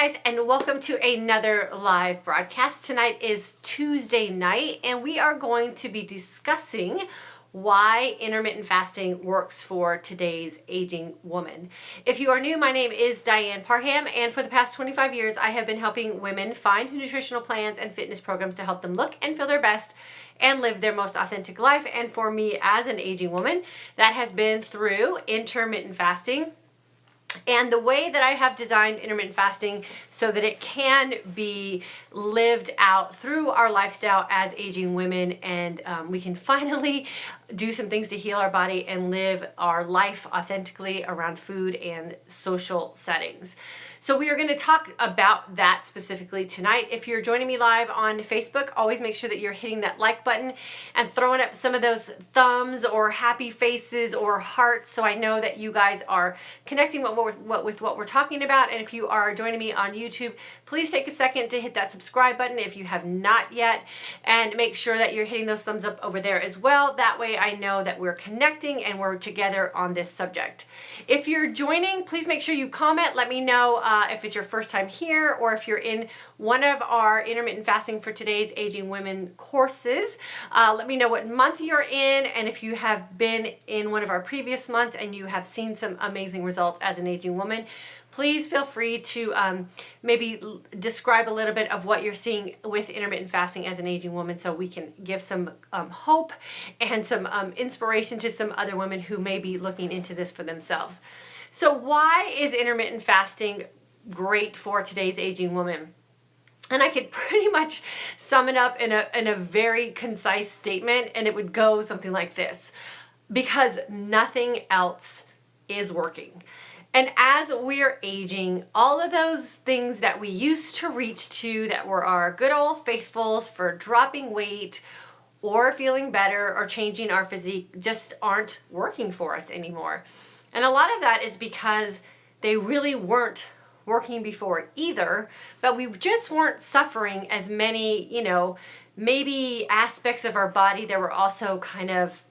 guys, and welcome to another live broadcast. Tonight is Tuesday night, and we are going to be discussing why intermittent fasting works for today's aging woman. If you are new, my name is Diane Parham, and for the past 25 years, I have been helping women find nutritional plans and fitness programs to help them look and feel their best and live their most authentic life. And for me as an aging woman, that has been through intermittent fasting. And the way that I have designed intermittent fasting so that it can be lived out through our lifestyle as aging women, and we can finally do some things to heal our body and live our life authentically around food and social settings. So we are going to talk about that specifically tonight. If you're joining me live on Facebook, always make sure that you're hitting that like button and throwing up some of those thumbs or happy faces or hearts so I know that you guys are connecting with what we're talking about. And if you are joining me on YouTube, please take a second to hit that subscribe button if you have not yet, and make sure that you're hitting those thumbs up over there as well. That way I know that we're connecting and we're together on this subject. If you're joining, please make sure you comment. Let me know if it's your first time here or if you're in one of our intermittent fasting for today's aging women courses. Let me know what month you're in, and if you have been in one of our previous months and you have seen some amazing results as an aging woman, please feel free to maybe describe a little bit of what you're seeing with intermittent fasting as an aging woman so we can give some hope and some inspiration to some other women who may be looking into this for themselves. So why is intermittent fasting great for today's aging woman? And I could pretty much sum it up in a very concise statement, and it would go something like this: because nothing else is working. And as we're aging, all of those things that we used to reach to that were our good old faithfuls for dropping weight or feeling better or changing our physique just aren't working for us anymore. And a lot of that is because they really weren't working before either, but we just weren't suffering as many, maybe aspects of our body that were also kind of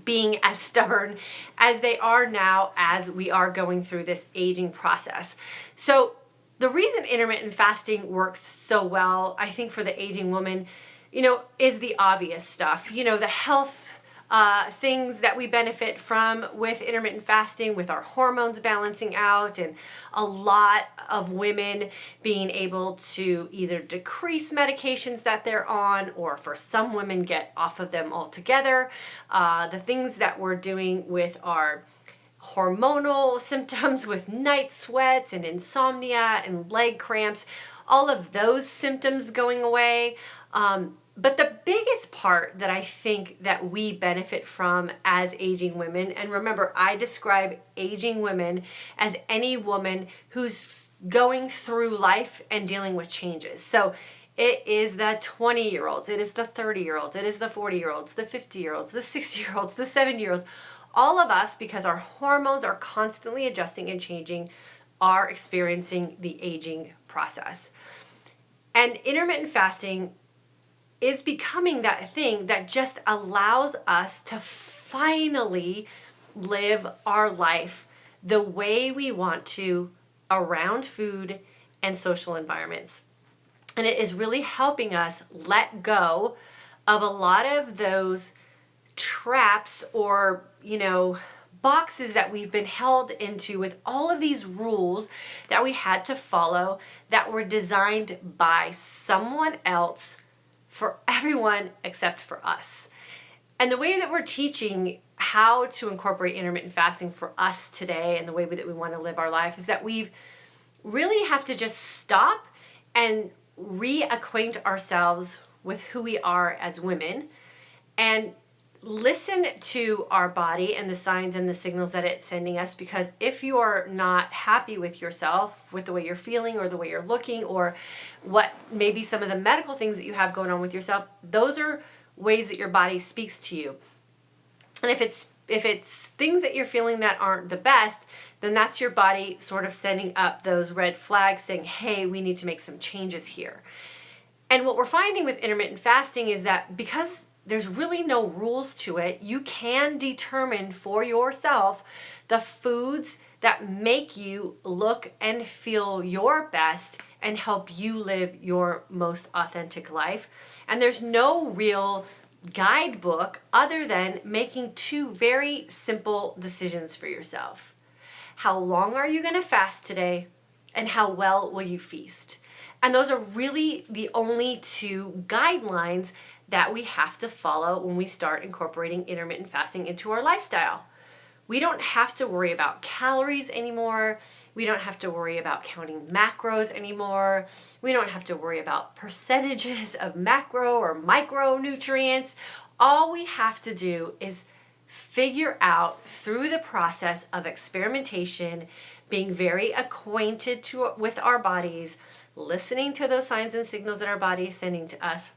being as stubborn as they are now as we are going through this aging process. So the reason intermittent fasting works so well, I think, for the aging woman, is the obvious stuff. The health things that we benefit from with intermittent fasting, with our hormones balancing out, and a lot of women being able to either decrease medications that they're on, or for some women get off of them altogether. The things that we're doing with our hormonal symptoms, with night sweats and insomnia and leg cramps, all of those symptoms going away. But the biggest part that I think that we benefit from as aging women, and remember, I describe aging women as any woman who's going through life and dealing with changes. So it is the 20-year-olds, it is the 30-year-olds, it is the 40-year-olds, the 50-year-olds, the 60-year-olds, the 70-year-olds. All of us, because our hormones are constantly adjusting and changing, are experiencing the aging process. And intermittent fasting is becoming that thing that just allows us to finally live our life the way we want to around food and social environments. And it is really helping us let go of a lot of those traps or, boxes that we've been held into with all of these rules that we had to follow that were designed by someone else for everyone except for us. And the way that we're teaching how to incorporate intermittent fasting for us today, and the way that we want to live our life, is that we really have to just stop and reacquaint ourselves with who we are as women and listen to our body and the signs and the signals that it's sending us. Because if you are not happy with yourself, with the way you're feeling or the way you're looking, or what maybe some of the medical things that you have going on with yourself, those are ways that your body speaks to you. And if it's things that you're feeling that aren't the best, then that's your body sort of sending up those red flags saying, hey, we need to make some changes here. And what we're finding with intermittent fasting is that because there's really no rules to it. You can determine for yourself the foods that make you look and feel your best and help you live your most authentic life. And there's no real guidebook other than making two very simple decisions for yourself. How long are you going to fast today? And how well will you feast? And those are really the only two guidelines that we have to follow when we start incorporating intermittent fasting into our lifestyle. We don't have to worry about calories anymore. We don't have to worry about counting macros anymore. We don't have to worry about percentages of macro or micronutrients. All we have to do is figure out through the process of experimentation, being very acquainted with our bodies, listening to those signs and signals that our body is sending to us,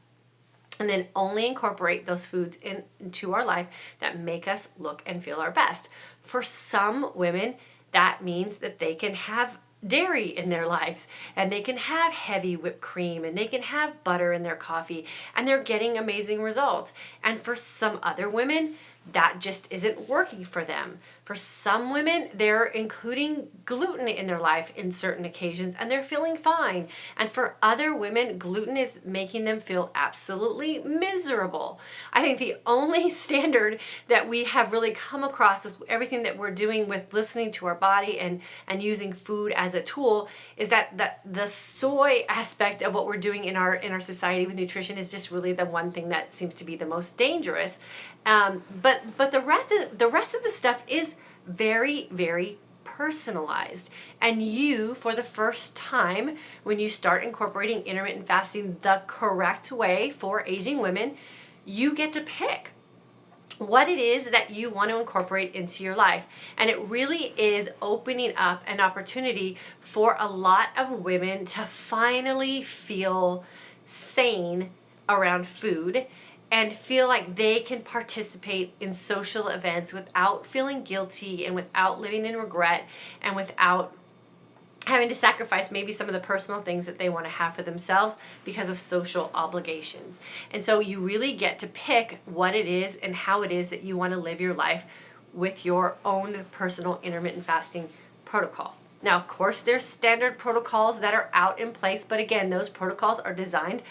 and then only incorporate those foods into our life that make us look and feel our best. For some women, that means that they can have dairy in their lives, and they can have heavy whipped cream, and they can have butter in their coffee, and they're getting amazing results. And for some other women, that just isn't working for them. For some women, they're including gluten in their life in certain occasions and they're feeling fine. And for other women, gluten is making them feel absolutely miserable. I think the only standard that we have really come across with everything that we're doing with listening to our body and using food as a tool is that the soy aspect of what we're doing in our society with nutrition is just really the one thing that seems to be the most dangerous. But the rest of the stuff is very, very personalized. And you, for the first time, when you start incorporating intermittent fasting the correct way for aging women, you get to pick what it is that you want to incorporate into your life. And it really is opening up an opportunity for a lot of women to finally feel sane around food and feel like they can participate in social events without feeling guilty and without living in regret and without having to sacrifice maybe some of the personal things that they want to have for themselves because of social obligations. And so you really get to pick what it is and how it is that you want to live your life with your own personal intermittent fasting protocol. Now, of course, there's standard protocols that are out in place, but again, those protocols are designed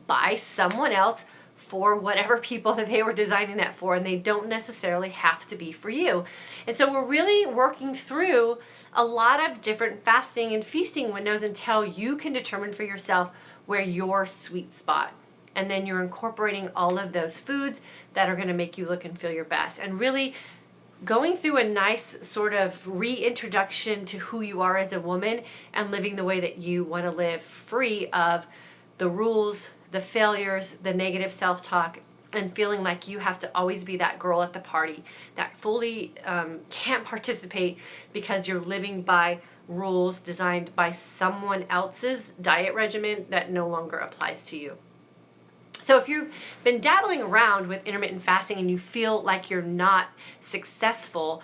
by someone else for whatever people that they were designing that for, and they don't necessarily have to be for you. And so we're really working through a lot of different fasting and feasting windows until you can determine for yourself where your sweet spot. And then you're incorporating all of those foods that are going to make you look and feel your best. And really going through a nice sort of reintroduction to who you are as a woman and living the way that you want to live, free of the rules, the failures, the negative self-talk, and feeling like you have to always be that girl at the party that fully can't participate because you're living by rules designed by someone else's diet regimen that no longer applies to you. So if you've been dabbling around with intermittent fasting and you feel like you're not successful,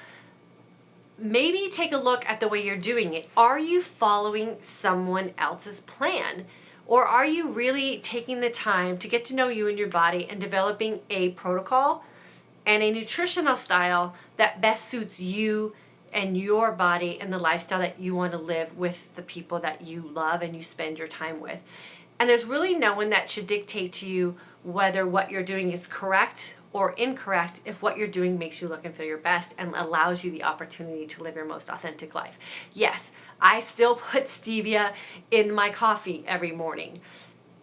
maybe take a look at the way you're doing it. Are you following someone else's plan? Or are you really taking the time to get to know you and your body and developing a protocol and a nutritional style that best suits you and your body and the lifestyle that you want to live with the people that you love and you spend your time with? And there's really no one that should dictate to you whether what you're doing is correct or incorrect if what you're doing makes you look and feel your best and allows you the opportunity to live your most authentic life. Yes, I still put stevia in my coffee every morning.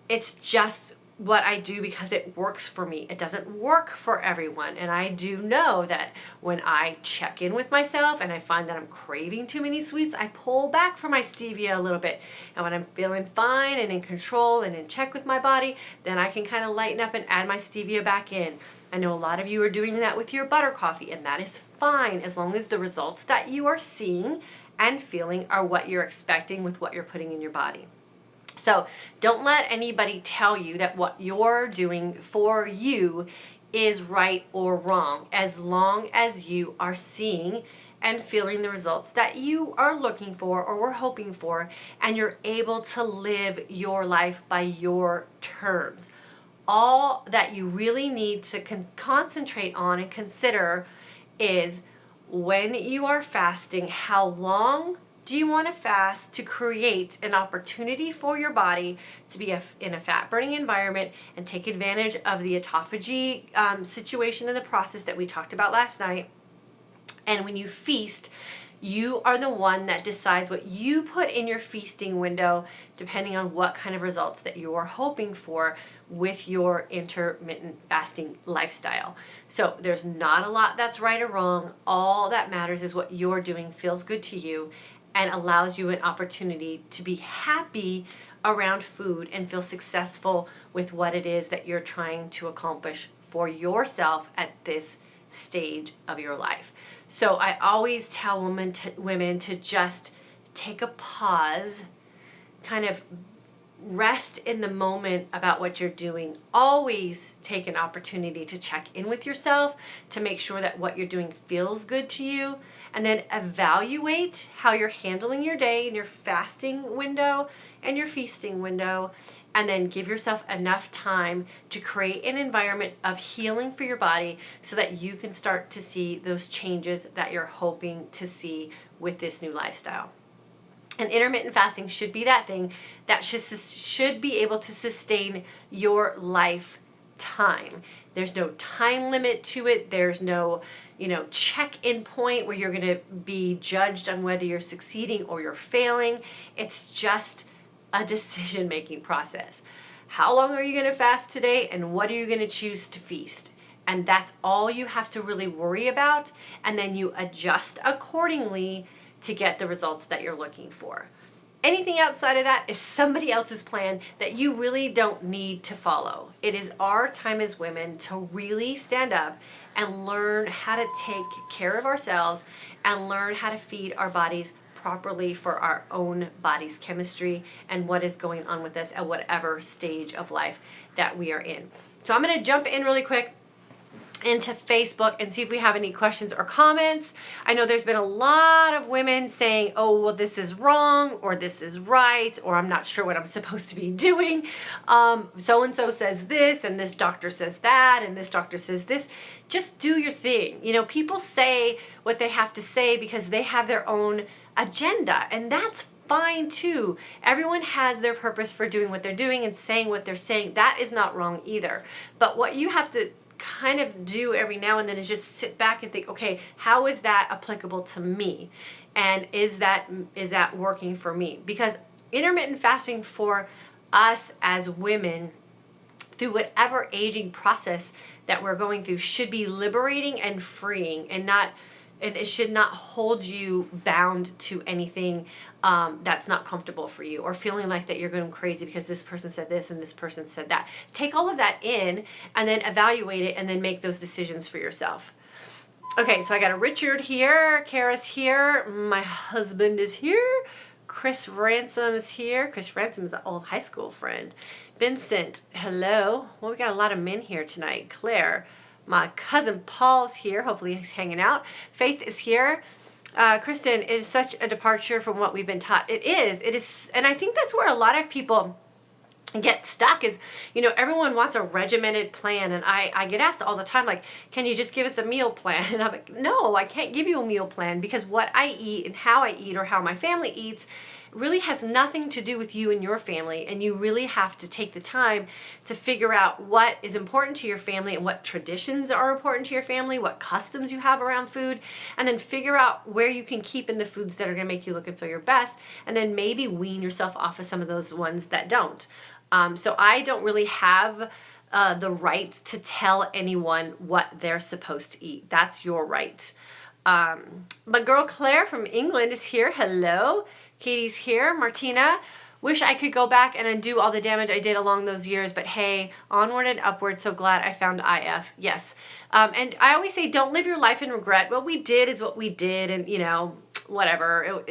It's just what I do because it works for me. It doesn't work for everyone. And I do know that when I check in with myself and I find that I'm craving too many sweets, I pull back from my stevia a little bit. And when I'm feeling fine and in control and in check with my body, then I can kind of lighten up and add my stevia back in. I know a lot of you are doing that with your butter coffee, and that is fine as long as the results that you are seeing and feeling are what you're expecting with what you're putting in your body. So don't let anybody tell you that what you're doing for you is right or wrong, as long as you are seeing and feeling the results that you are looking for or were hoping for, and you're able to live your life by your terms. all that you really need to concentrate on and consider is, when you are fasting, how long do you want to fast to create an opportunity for your body to be in a fat-burning environment and take advantage of the autophagy situation in the process that we talked about last night. And when you feast, you are the one that decides what you put in your feasting window, depending on what kind of results that you are hoping for with your intermittent fasting lifestyle. So there's not a lot that's right or wrong. All that matters is what you're doing feels good to you and allows you an opportunity to be happy around food and feel successful with what it is that you're trying to accomplish for yourself at this stage of your life. So I always tell women to just take a pause, kind of rest in the moment about what you're doing. Always take an opportunity to check in with yourself to make sure that what you're doing feels good to you, and then evaluate how you're handling your day in your fasting window and your feasting window, and then give yourself enough time to create an environment of healing for your body so that you can start to see those changes that you're hoping to see with this new lifestyle. And intermittent fasting should be that thing that should be able to sustain your lifetime. There's no time limit to it. There's no, check-in point where you're going to be judged on whether you're succeeding or you're failing. It's just a decision-making process. How long are you going to fast today, and what are you going to choose to feast? And that's all you have to really worry about, and then you adjust accordingly to get the results that you're looking for. Anything outside of that is somebody else's plan that you really don't need to follow. It is our time as women to really stand up and learn how to take care of ourselves and learn how to feed our bodies properly for our own body's chemistry and what is going on with us at whatever stage of life that we are in. So I'm going to jump in really quick into Facebook and see if we have any questions or comments. I know there's been a lot of women saying, oh, well, this is wrong, or this is right, or I'm not sure what I'm supposed to be doing. So-and-so says this, and this doctor says that, and this doctor says this. Just do your thing. People say what they have to say because they have their own agenda, and that's fine too. Everyone has their purpose for doing what they're doing and saying what they're saying. That is not wrong either. But what you have to kind of do every now and then is just sit back and think, okay, how is that applicable to me? And is that working for me? Because intermittent fasting for us as women, through whatever aging process that we're going through, should be liberating and freeing, and it should not hold you bound to anything that's not comfortable for you, or feeling like that you're going crazy because this person said this and this person said that. Take all of that in and then evaluate it and then make those decisions for yourself. Okay, so I got a Richard here, Kara's here, my husband is here, Chris Ransom is here. Chris Ransom is an old high school friend. Vincent, hello. Well, we got a lot of men here tonight. Claire, my cousin Paul's here. Hopefully he's hanging out. Faith is here. Kristen, it is such a departure from what we've been taught. It is. And I think that's where a lot of people get stuck is, everyone wants a regimented plan. And I get asked all the time, like, can you just give us a meal plan? And I'm like, no, I can't give you a meal plan, because what I eat and how I eat, or how my family eats, really has nothing to do with you and your family. And you really have to take the time to figure out what is important to your family and what traditions are important to your family, what customs you have around food, and then figure out where you can keep in the foods that are going to make you look and feel your best, and then maybe wean yourself off of some of those ones that don't. So I don't really have the right to tell anyone what they're supposed to eat. That's your right. My girl Claire from England is here. Hello. Katie's here. Martina, wish I could go back and undo all the damage I did along those years, but hey, onward and upward. So glad I found IF. Yes. And I always say, don't live your life in regret. What we did is what we did, and whatever.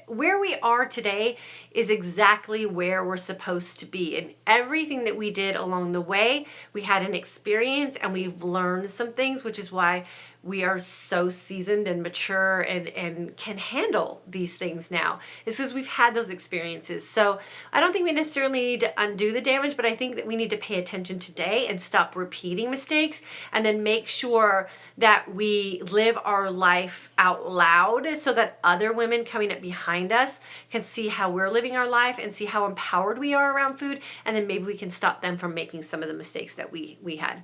Where we are today is exactly where we're supposed to be. And everything that we did along the way, we had an experience and we've learned some things, which is why we are so seasoned and mature and can handle these things now. It's because we've had those experiences. So I don't think we necessarily need to undo the damage, but I think that we need to pay attention today and stop repeating mistakes, and then make sure that we live our life out loud so that other women coming up behind us can see how we're living our life and see how empowered we are around food, and then maybe we can stop them from making some of the mistakes that we had.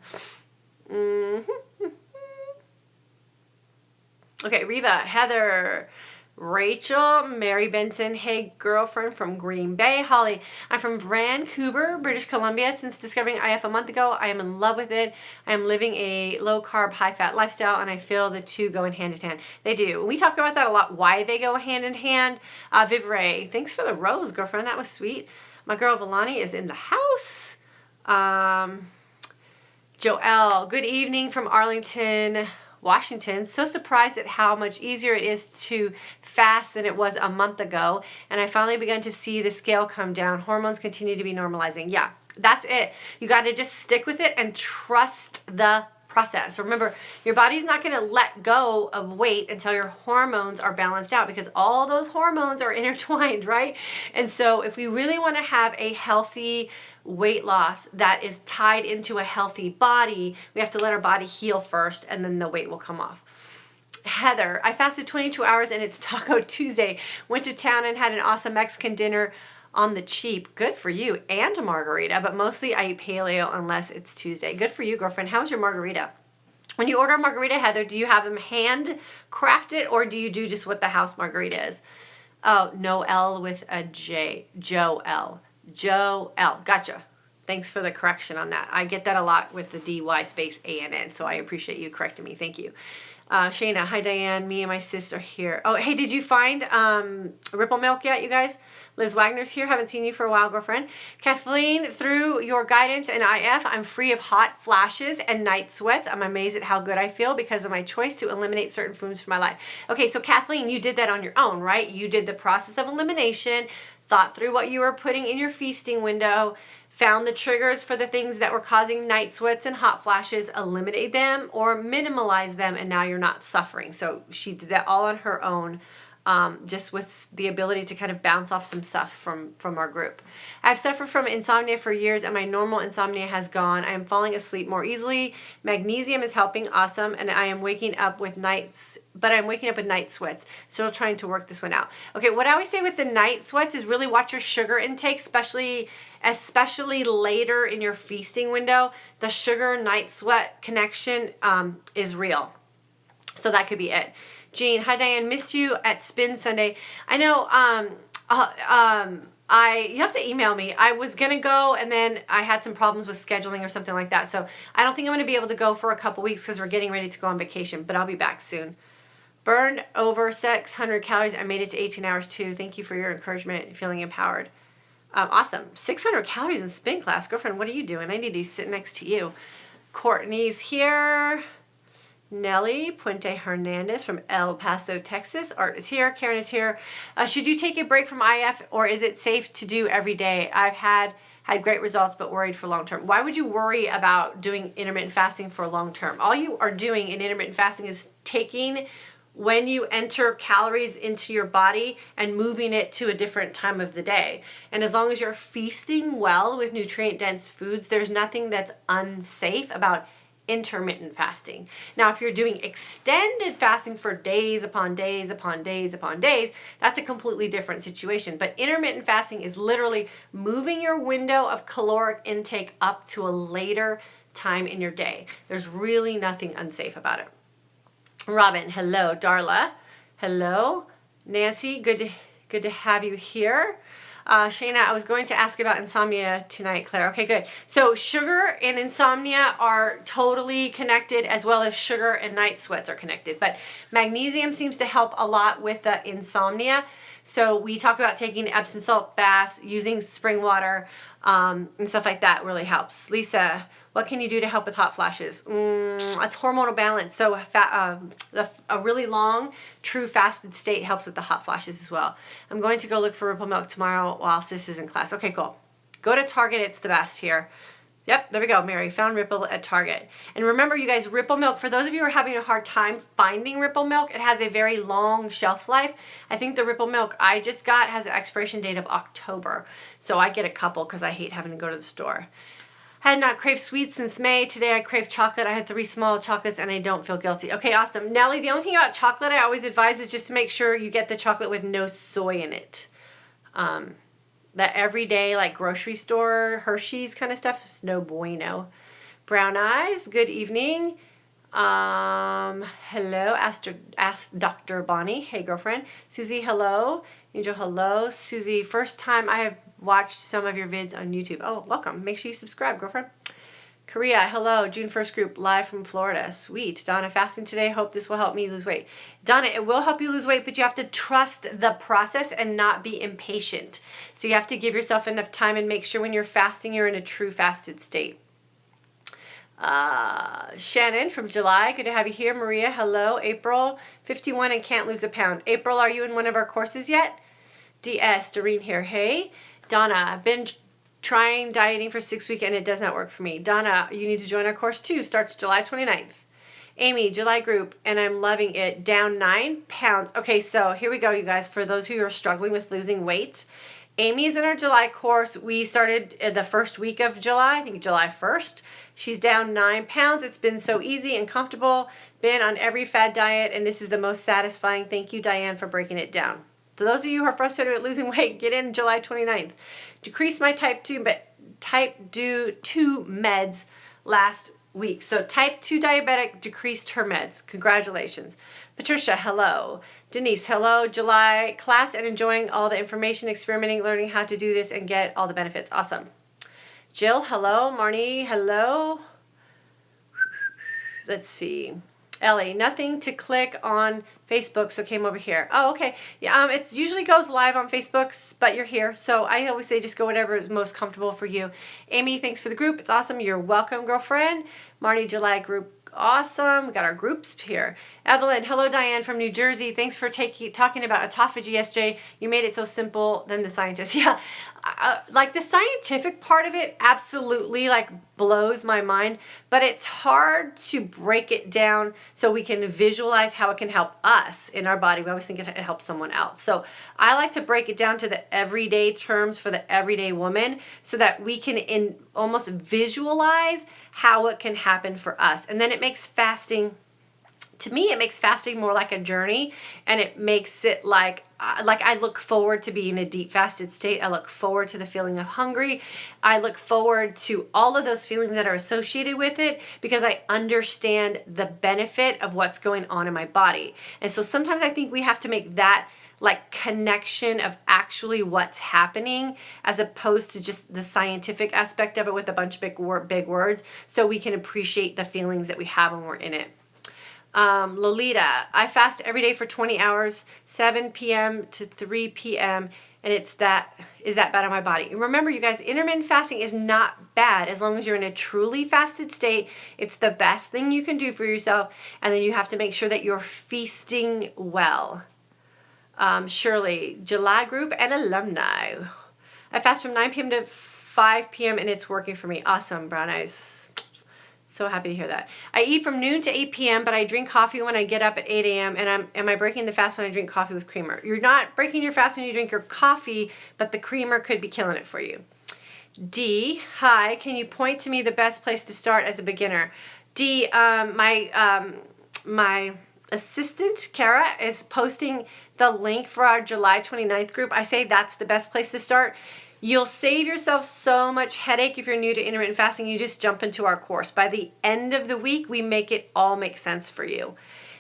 Okay, Reva, Heather, Rachel, Mary Benson, hey girlfriend from Green Bay. Holly, I'm from Vancouver, British Columbia. Since discovering IF a month ago, I am in love with it. I am living a low carb, high fat lifestyle, and I feel the two go in hand in hand. They do. We talk about that a lot, why they go hand in hand. Viv Ray, thanks for the rose, girlfriend. That was sweet. My girl Villani is in the house. Joelle, good evening from Arlington, Washington. So surprised at how much easier it is to fast than it was a month ago. And I finally begun to see the scale come down. Hormones continue to be normalizing. Yeah, that's it. You got to just stick with it and trust the process. Remember, your body's not going to let go of weight until your hormones are balanced out, because all those hormones are intertwined, right? And so if we really want to have a healthy weight loss that is tied into a healthy body, we have to let our body heal first, and then the weight will come off. Heather, I fasted 22 hours and it's Taco Tuesday. Went to town and had an awesome Mexican dinner on the cheap. Good for you. And a margarita, but mostly I eat paleo unless it's Tuesday. Good for you, girlfriend. How's your margarita? When you order a margarita, Heather, do you have them hand crafted, or do you do just what the house margarita is? Oh, no L with a J. Joe-L. Joe-L. Gotcha. Thanks for the correction on that. I get that a lot with the DY space ANN, so I appreciate you correcting me. Thank you. Shayna, hi Diane, me and my sister here. Oh, hey, did you find Ripple Milk yet, you guys? Liz Wagner's here. Haven't seen you for a while, girlfriend. Kathleen, through your guidance and IF, I'm free of hot flashes and night sweats. I'm amazed at how good I feel because of my choice to eliminate certain foods from my life. Okay, so Kathleen, you did that on your own, right? You did the process of elimination, thought through what you were putting in your feasting window, found the triggers for the things that were causing night sweats and hot flashes, eliminate them or minimalize them, and now you're not suffering. So she did that all on her own, just with the ability to kind of bounce off some stuff from our group. I've suffered from insomnia for years, and my normal insomnia has gone. I am falling asleep more easily. Magnesium is helping, awesome, and I am waking up with night sweats. Still trying to work this one out. Okay, what I always say with the night sweats is really watch your sugar intake, especially later in your feasting window. The sugar night sweat connection is real. So that could be it. Jean, hi Diane, missed you at Spin Sunday. I know, you have to email me. I was gonna go, and then I had some problems with scheduling or something like that. So I don't think I'm gonna be able to go for a couple weeks because we're getting ready to go on vacation, but I'll be back soon. Burned over 600 calories. I made it to 18 hours too. Thank you for your encouragement, feeling empowered. Awesome. 600 calories in spin class. Girlfriend, what are you doing? I need to sit next to you. Courtney's here. Nelly Puente Hernandez from El Paso, Texas. Art is here. Karen is here. Should you take a break from IF, or is it safe to do every day? I've had great results, but worried for long term. Why would you worry about doing intermittent fasting for long term? All you are doing in intermittent fasting is taking when you enter calories into your body and moving it to a different time of the day. And as long as you're feasting well with nutrient-dense foods, there's nothing that's unsafe about intermittent fasting. Now, if you're doing extended fasting for days upon days upon days upon days, that's a completely different situation. But intermittent fasting is literally moving your window of caloric intake up to a later time in your day. There's really nothing unsafe about it. Robin, hello. Darla, hello. Nancy, good to have you here. Shayna, I was going to ask about insomnia tonight, Claire. Okay, good. So sugar and insomnia are totally connected, as well as sugar and night sweats are connected. But magnesium seems to help a lot with the insomnia. So we talk about taking Epsom salt bath, using spring water, and stuff like that really helps. Lisa, what can you do to help with hot flashes? It's hormonal balance. So a really long, true fasted state helps with the hot flashes as well. I'm going to go look for Ripple Milk tomorrow while Sis is in class. Okay, cool. Go to Target. It's the best here. Yep, there we go, Mary. Found Ripple at Target. And remember, you guys, Ripple milk, for those of you who are having a hard time finding Ripple milk, it has a very long shelf life. I think the Ripple milk I just got has an expiration date of October. So I get a couple because I hate having to go to the store. Had not craved sweets since May. Today I crave chocolate. I had 3 small chocolates and I don't feel guilty. Okay, awesome. Nellie, the only thing about chocolate I always advise is just to make sure you get the chocolate with no soy in it. That everyday, like grocery store, Hershey's kind of stuff is no bueno. Brown eyes, good evening. Hello, ask Dr. Bonnie. Hey, girlfriend. Susie, hello. Angel, hello. Susie, first time I have watched some of your vids on YouTube. Oh, welcome. Make sure you subscribe, girlfriend. Korea, hello. June 1st group, live from Florida. Sweet. Donna, fasting today. Hope this will help me lose weight. Donna, it will help you lose weight, but you have to trust the process and not be impatient. So you have to give yourself enough time and make sure when you're fasting, you're in a true fasted state. Shannon from July, good to have you here. Maria, hello. April, 51 and can't lose a pound. April, are you in one of our courses yet? DS, Doreen here. Hey. Donna, I've been trying dieting for 6 weeks and it does not work for me. Donna, you need to join our course too. Starts July 29th. Amy, July group, and I'm loving it. Down 9 pounds. Okay, so here we go, you guys. For those who are struggling with losing weight, Amy is in our July course. We started the first week of July, I think July 1st. She's down 9 pounds. It's been so easy and comfortable. Been on every fad diet, and this is the most satisfying. Thank you, Diane, for breaking it down. So those of you who are frustrated with losing weight, get in July 29th. Decreased my type 2 meds last week. So type 2 diabetic decreased her meds. Congratulations. Patricia, hello. Denise, hello. July class and enjoying all the information, experimenting, learning how to do this and get all the benefits. Awesome. Jill, hello. Marnie, hello. Let's see. Ellie, nothing to click on Facebook, so came over here. Oh, okay. Yeah, it usually goes live on Facebook, but you're here. So I always say just go whatever is most comfortable for you. Amy, thanks for the group. It's awesome. You're welcome, girlfriend. Marnie, July group. Awesome. We got our groups here. Evelyn, hello, Diane from New Jersey. Thanks for talking about autophagy yesterday. You made it so simple. Then the scientist. Yeah. Like the scientific part of it absolutely like blows my mind, but it's hard to break it down so we can visualize how it can help us in our body. We always think it helps someone else. So I like to break it down to the everyday terms for the everyday woman so that we can almost visualize how it can happen for us. And then it makes fasting, to me, it makes fasting more like a journey, and it makes it like I look forward to being in a deep fasted state. I look forward to the feeling of hungry. I look forward to all of those feelings that are associated with it because I understand the benefit of what's going on in my body. And so sometimes I think we have to make that like connection of actually what's happening as opposed to just the scientific aspect of it with a bunch of big words so we can appreciate the feelings that we have when we're in it. Lolita, I fast every day for 20 hours, 7 p.m. to 3 p.m. and is that bad on my body? Remember, you guys, intermittent fasting is not bad as long as you're in a truly fasted state. It's the best thing you can do for yourself, and then you have to make sure that you're feasting well. Shirley, July group and alumni. I fast from 9 p.m. to 5 p.m. and it's working for me. Awesome, brown eyes. So happy to hear that. I eat from noon to 8 p.m., but I drink coffee when I get up at 8 a.m. And am I breaking the fast when I drink coffee with creamer? You're not breaking your fast when you drink your coffee, but the creamer could be killing it for you. D, hi, can you point to me the best place to start as a beginner? D, my assistant, Kara, is posting the link for our July 29th group. I say that's the best place to start. You'll save yourself so much headache if you're new to intermittent fasting. You just jump into our course. By the end of the week, we make it all make sense for you.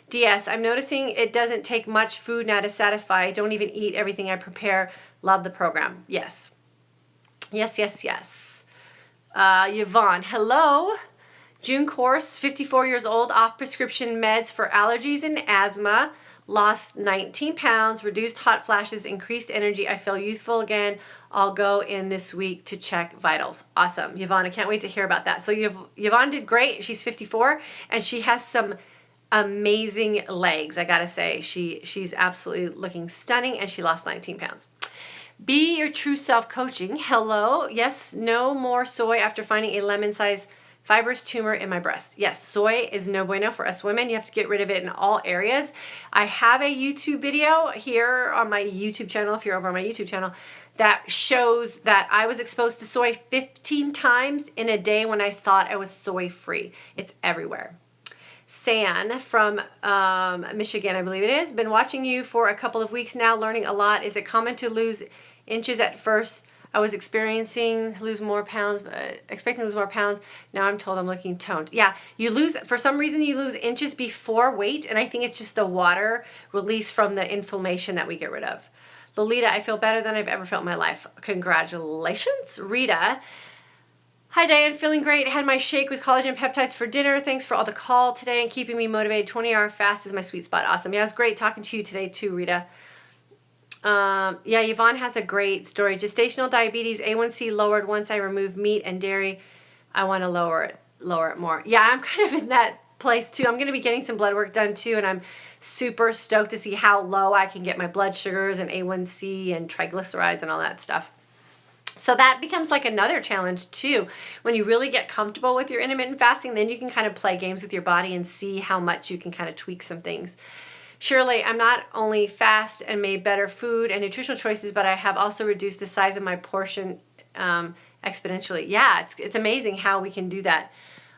DS, I'm noticing it doesn't take much food now to satisfy. I don't even eat everything I prepare. Love the program. Yes. Yes, yes, yes. Yvonne, hello. June course, 54 years old, off prescription meds for allergies and asthma. Lost 19 pounds, reduced hot flashes, increased energy. I feel youthful again. I'll go in this week to check vitals. Awesome. Yvonne, I can't wait to hear about that. So Yvonne did great. She's 54 and she has some amazing legs, I gotta say. She's absolutely looking stunning and she lost 19 pounds. Be your true self coaching. Hello. Yes, no more soy after finding a lemon-sized fibrous tumor in my breast. Yes, soy is no bueno for us women. You have to get rid of it in all areas. I have a YouTube video here on my YouTube channel, if you're over on my YouTube channel, that shows that I was exposed to soy 15 times in a day when I thought I was soy free. It's everywhere. San from Michigan, I believe it is. Been watching you for a couple of weeks now, learning a lot. Is it common to lose inches at first? I was expecting to lose more pounds. Now I'm told I'm looking toned. Yeah, you lose, for some reason you lose inches before weight, and I think it's just the water release from the inflammation that we get rid of. Lolita, I feel better than I've ever felt in my life. Congratulations. Rita, hi Diane, feeling great. Had my shake with collagen peptides for dinner. Thanks for all the call today and keeping me motivated. 20-hour fast is my sweet spot. Awesome. Yeah, it was great talking to you today too, Rita. Yeah, Yvonne has a great story. Gestational diabetes, A1C lowered once I removed meat and dairy. I want to lower it more. Yeah, I'm kind of in that place too. I'm going to be getting some blood work done too, and I'm super stoked to see how low I can get my blood sugars and A1C and triglycerides and all that stuff. So that becomes like another challenge too. When you really get comfortable with your intermittent fasting, then you can kind of play games with your body and see how much you can kind of tweak some things. Surely, I'm not only fast and made better food and nutritional choices, but I have also reduced the size of my portion exponentially. Yeah, it's amazing how we can do that.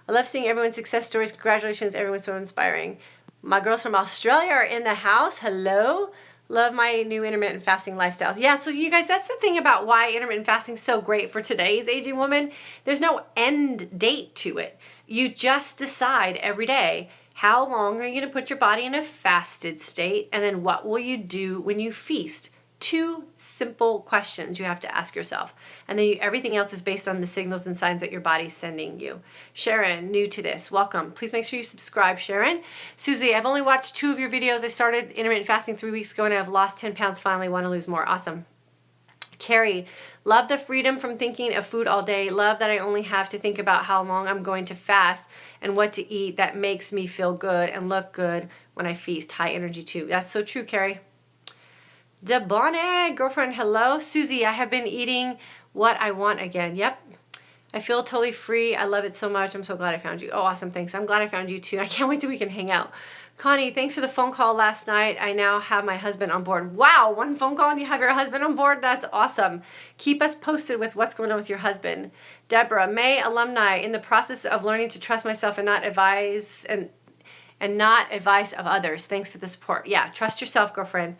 I love seeing everyone's success stories. Congratulations, everyone's so inspiring. My girls from Australia are in the house. Hello. Love my new intermittent fasting lifestyles. Yeah, so you guys, that's the thing about why intermittent fasting is so great for today's aging woman. There's no end date to it. You just decide every day, how long are you going to put your body in a fasted state? And then what will you do when you feast? 2 simple questions you have to ask yourself. And then everything else is based on the signals and signs that your body's sending you. Sharon, new to this, welcome. Please make sure you subscribe, Sharon. Susie, I've only watched 2 of your videos. I started intermittent fasting 3 weeks ago and I've lost 10 pounds finally, want to lose more. Awesome. Carrie, love the freedom from thinking of food all day. Love that I only have to think about how long I'm going to fast and what to eat. That makes me feel good and look good when I feast. High energy too. That's so true, Carrie. Debonne, girlfriend, hello. Susie, I have been eating what I want again. Yep. I feel totally free. I love it so much. I'm so glad I found you. Oh, awesome. Thanks. I'm glad I found you too. I can't wait till we can hang out. Connie, thanks for the phone call last night. I now have my husband on board. Wow, 1 phone call and you have your husband on board? That's awesome. Keep us posted with what's going on with your husband. Deborah, May alumni, in the process of learning to trust myself and not advise of others. Thanks for the support. Yeah, trust yourself, girlfriend.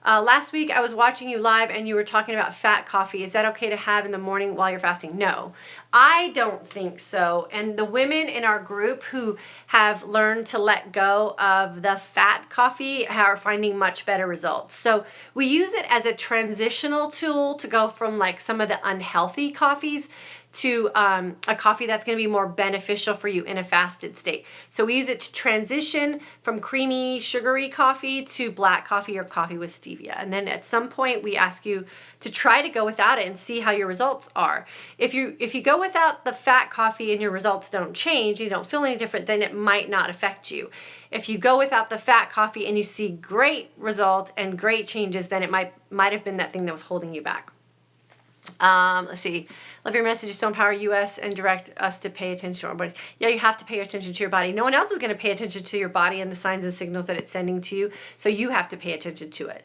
Last week I was watching you live and you were talking about fat coffee. Is that okay to have in the morning while you're fasting? No, I don't think so. And the women in our group who have learned to let go of the fat coffee are finding much better results. So we use it as a transitional tool to go from like some of the unhealthy coffees to a coffee that's going to be more beneficial for you in a fasted state. So we use it to transition from creamy, sugary coffee to black coffee or coffee with stevia. And then at some point we ask you to try to go without it and see how your results are. If you go without the fat coffee and your results don't change, you don't feel any different, then it might not affect you. If you go without the fat coffee and you see great results and great changes, then it might have been that thing that was holding you back. Let's see. Love your messages to empower us and direct us to pay attention to our bodies. Yeah, you have to pay attention to your body. No one else is going to pay attention to your body and the signs and signals that it's sending to you. So you have to pay attention to it.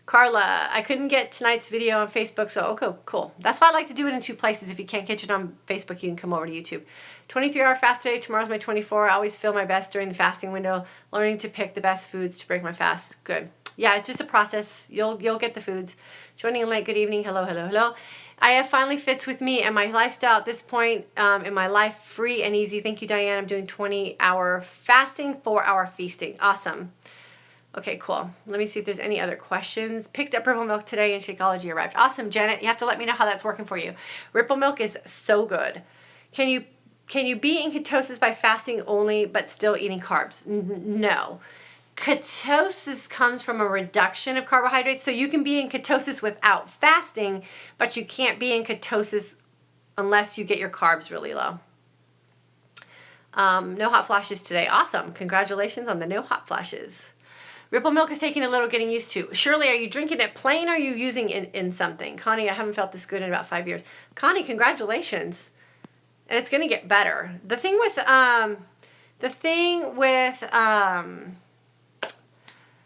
Carla, I couldn't get tonight's video on Facebook, so okay, cool. That's why I like to do it in 2 places. If you can't catch it on Facebook, you can come over to YouTube. 23-hour fast today. Tomorrow's my 24. I always feel my best during the fasting window. Learning to pick the best foods to break my fast. Good. Yeah, it's just a process. You'll get the foods. Joining in late. Good evening. Hello, hello, hello. I have finally fits with me and my lifestyle at this point in my life, free and easy. Thank you, Diane. I'm doing 20-hour fasting, 4-hour feasting. Awesome. Okay, cool. Let me see if there's any other questions. Picked up Ripple Milk today and Shakeology arrived. Awesome, Janet. You have to let me know how that's working for you. Ripple Milk is so good. Can you be in ketosis by fasting only but still eating carbs? No. Ketosis comes from a reduction of carbohydrates, so you can be in ketosis without fasting, but you can't be in ketosis unless you get your carbs really low. No hot flashes today. Awesome. Congratulations on the no hot flashes. Ripple milk is taking a little getting used to. Shirley, are you drinking it plain or are you using it in something? Connie, I haven't felt this good in about 5 years. Connie, congratulations. And it's going to get better. The thing with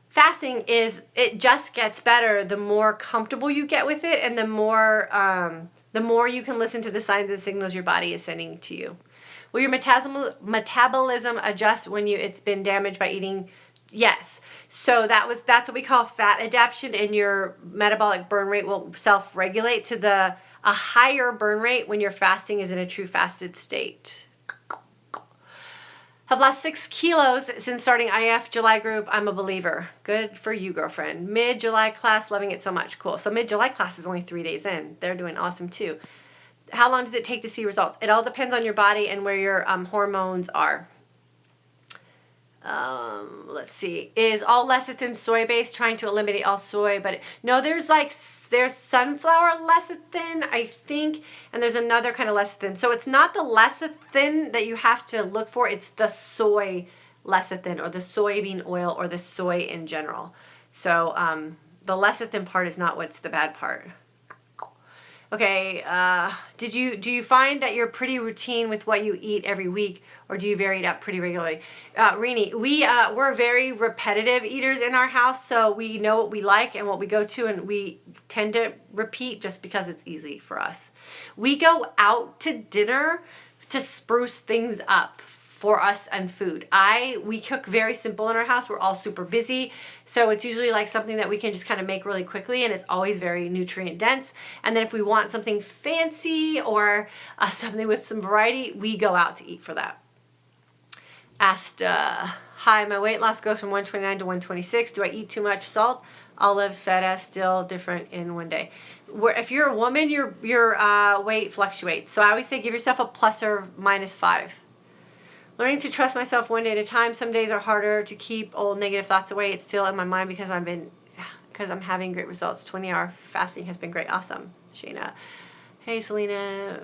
fasting is it just gets better the more comfortable you get with it, and the more you can listen to the signs and signals your body is sending to you. Will your metabolism adjust when it's been damaged by eating? Yes. So that's what we call fat adaptation, and your metabolic burn rate will self-regulate to a higher burn rate when your fasting is in a true fasted state. Have lost 6 kilos since starting IF July group. I'm a believer. Good for you, girlfriend. Mid-July class, loving it so much. Cool. So mid-July class is only 3 days in. They're doing awesome too. How long does it take to see results? It all depends on your body and where your hormones are. Let's see. Is all lecithin soy-based? Trying to eliminate all soy, but no, there's sunflower lecithin, I think, and there's another kind of lecithin. So it's not the lecithin that you have to look for. It's the soy lecithin, or the soybean oil, or the soy in general. So the lecithin part is not what's the bad part. Okay, do you find that you're pretty routine with what you eat every week, or do you vary it up pretty regularly? Rini, we're very repetitive eaters in our house, so we know what we like and what we go to, and we tend to repeat just because it's easy for us. We go out to dinner to spruce things up for us and food. We cook very simple in our house. We're all super busy. So it's usually like something that we can just kind of make really quickly, and it's always very nutrient dense. And then if we want something fancy or something with some variety, we go out to eat for that. Asked, hi, my weight loss goes from 129 to 126. Do I eat too much salt? Olives, feta, still different in one day. If you're a woman, your weight fluctuates. So I always say give yourself a plus or minus 5. Learning to trust myself one day at a time. Some days are harder to keep old negative thoughts away. It's still in my mind because I'm having great results. 20-hour fasting has been great. Awesome, Shayna. Hey, Selena.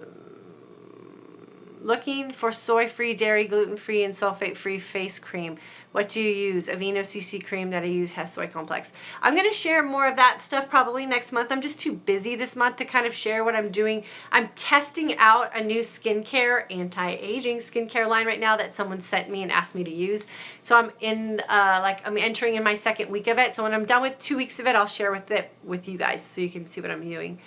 Looking for soy-free, dairy, gluten-free, and sulfate-free face cream. What do you use? Aveeno CC cream that I use has soy complex. I'm going to share more of that stuff probably next month. I'm just too busy this month to kind of share what I'm doing. I'm testing out a new skincare, anti-aging skincare line right now that someone sent me and asked me to use. So I'm I'm entering in my 2nd week of it. So when I'm done with 2 weeks of it, I'll share with you guys so you can see what I'm doing.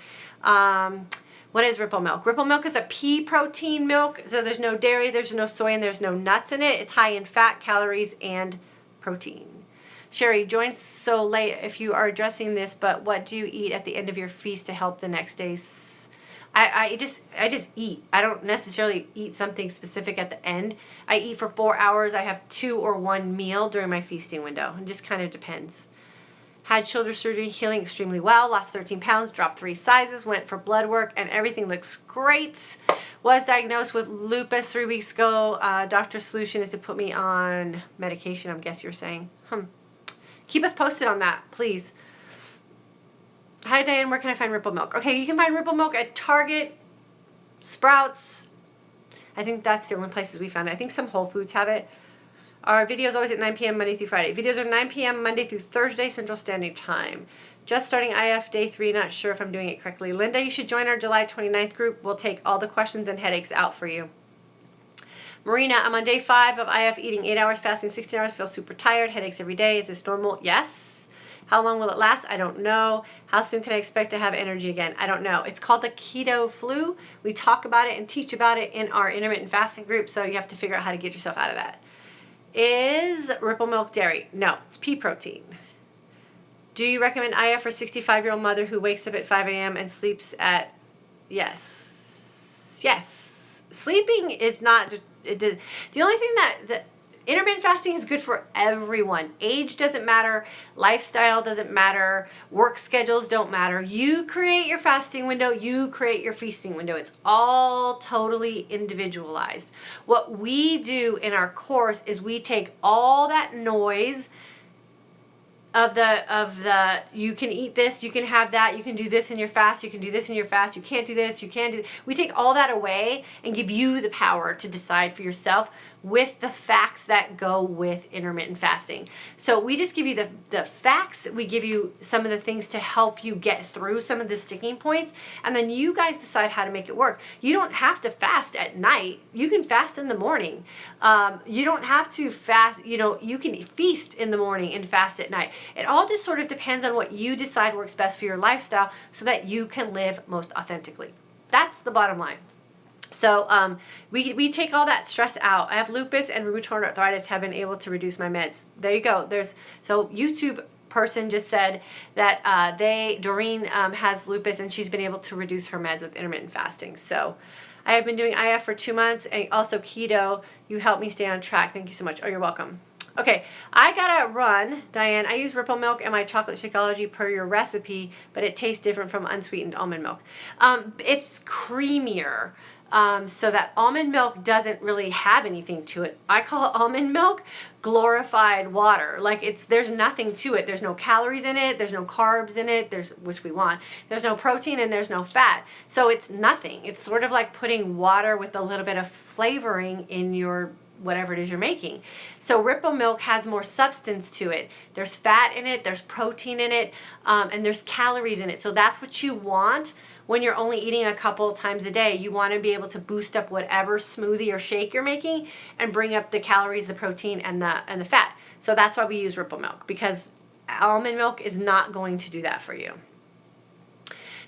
What is Ripple milk? Ripple milk is a pea protein milk, so there's no dairy, there's no soy, and there's no nuts in it. It's high in fat, calories, and protein. Sherry, join so late if you are addressing this, but what do you eat at the end of your feast to help the next day? I just eat. I don't necessarily eat something specific at the end. I eat for 4 hours. I have 2 or 1 meal during my feasting window. It just kind of depends. Had shoulder surgery, healing extremely well. Lost 13 pounds, dropped 3 sizes, went for blood work, and everything looks great. Was diagnosed with lupus 3 weeks ago. Doctor's solution is to put me on medication, I guess you're saying. Keep us posted on that, please. Hi, Diane. Where can I find Ripple milk? Okay, you can find Ripple milk at Target, Sprouts. I think that's the only places we found it. I think some Whole Foods have it. Our videos always at 9 p.m. Monday through Friday. Videos are 9 p.m. Monday through Thursday, Central Standard Time. Just starting IF day 3, not sure if I'm doing it correctly. Linda, you should join our July 29th group. We'll take all the questions and headaches out for you. Marina, I'm on day 5 of IF, eating 8 hours, fasting 16 hours, feel super tired, headaches every day. Is this normal? Yes. How long will it last? I don't know. How soon can I expect to have energy again? I don't know. It's called the keto flu. We talk about it and teach about it in our intermittent fasting group, so you have to figure out how to get yourself out of that. Is Ripple milk dairy? No, it's pea protein. Do you recommend IF for 65-year-old mother who wakes up at 5 a.m. and sleeps at... Yes. Yes. Sleeping is not... The only thing that intermittent fasting is good for everyone. Age doesn't matter. Lifestyle doesn't matter. Work schedules don't matter. You create your fasting window. You create your feasting window. It's all totally individualized. What we do in our course is we take all that noise of the you can eat this, you can have that, you can do this in your fast, you can do this in your fast, you can't do this, you can't do this. We take all that away and give you the power to decide for yourself with the facts that go with intermittent fasting. So we just give you the facts. We give you some of the things to help you get through some of the sticking points, and then you guys decide how to make it work. You don't have to fast at night. You can fast in the morning. You don't have to fast, you can feast in the morning and fast at night. It all just sort of depends on what you decide works best for your lifestyle so that you can live most authentically. That's the bottom line. So we take all that stress out. I have lupus and rheumatoid arthritis, have been able to reduce my meds. There you go. So YouTube person just said that Doreen has lupus and she's been able to reduce her meds with intermittent fasting. So I have been doing IF for 2 months and also keto. You helped me stay on track. Thank you so much. Oh, you're welcome. Okay, I gotta run, Diane. I use Ripple milk in my chocolate Shakeology per your recipe, but it tastes different from unsweetened almond milk. It's creamier. So that almond milk doesn't really have anything to it. I call almond milk glorified water. Like there's nothing to it. There's no calories in it. There's no carbs in it. Which we want. There's no protein and there's no fat. So it's nothing. It's sort of like putting water with a little bit of flavoring in your whatever it is you're making. So Ripple milk has more substance to it. There's fat in it, there's protein in it, and there's calories in it. So that's what you want when you're only eating a couple times a day. You want to be able to boost up whatever smoothie or shake you're making and bring up the calories, the protein, and the fat. So that's why we use Ripple milk, because almond milk is not going to do that for you.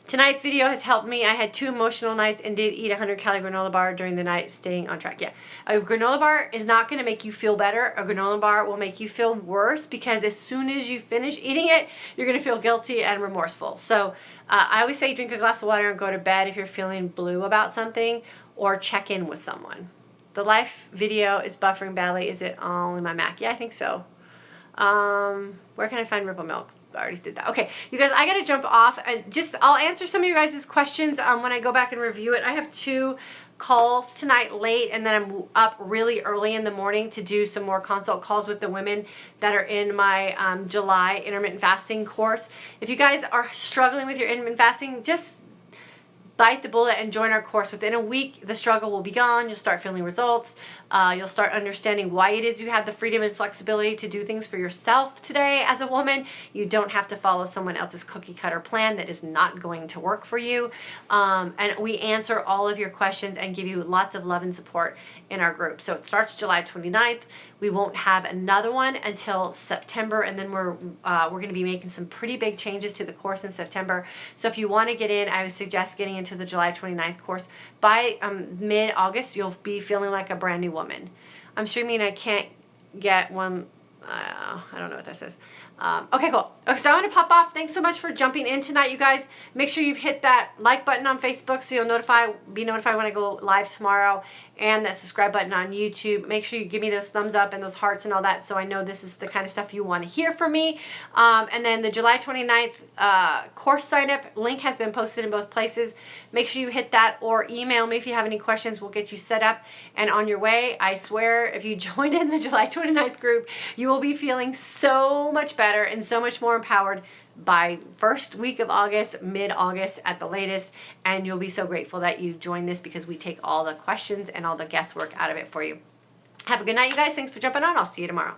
Tonight's video has helped me. I had 2 emotional nights and did eat a 100-calorie granola bar during the night, staying on track. Yeah, a granola bar is not going to make you feel better. A granola bar will make you feel worse, because as soon as you finish eating it, you're going to feel guilty and remorseful. So I always say drink a glass of water and go to bed if you're feeling blue about something, or check in with someone. The live video is buffering badly. Is it all in my Mac? Yeah, I think so. Where can I find Ripple milk? I already did that. Okay, you guys, I gotta jump off, and I'll answer some of you guys' questions when I go back and review it. I have 2 calls tonight late, and then I'm up really early in the morning to do some more consult calls with the women that are in my July intermittent fasting course. If you guys are struggling with your intermittent fasting, just bite the bullet and join our course. Within a week, the struggle will be gone. You'll start feeling results. You'll start understanding why it is you have the freedom and flexibility to do things for yourself today as a woman. You don't have to follow someone else's cookie cutter plan that is not going to work for you. And we answer all of your questions and give you lots of love and support in our group. So it starts July 29th. We won't have another one until September, and then we're going to be making some pretty big changes to the course in September. So if you want to get in, I would suggest getting into the July 29th course. By mid-August, you'll be feeling like a brand new woman. I'm streaming. I can't get one. I don't know what that says. Okay, cool. Okay, so I want to pop off. Thanks so much for jumping in tonight, you guys. Make sure you've hit that like button on Facebook so you'll be notified when I go live tomorrow, and that subscribe button on YouTube. Make sure you give me those thumbs up and those hearts and all that, so I know this is the kind of stuff you want to hear from me. And then the July 29th course sign up link has been posted in both places. Make sure you hit that, or email me if you have any questions. We'll get you set up and on your way. I swear, if you join in the July 29th group, you will be feeling so much better and so much more empowered by first week of August, mid-August at the latest, and you'll be so grateful that you joined this, because we take all the questions and all the guesswork out of it for you. Have a good night, you guys. Thanks for jumping on. I'll see you tomorrow.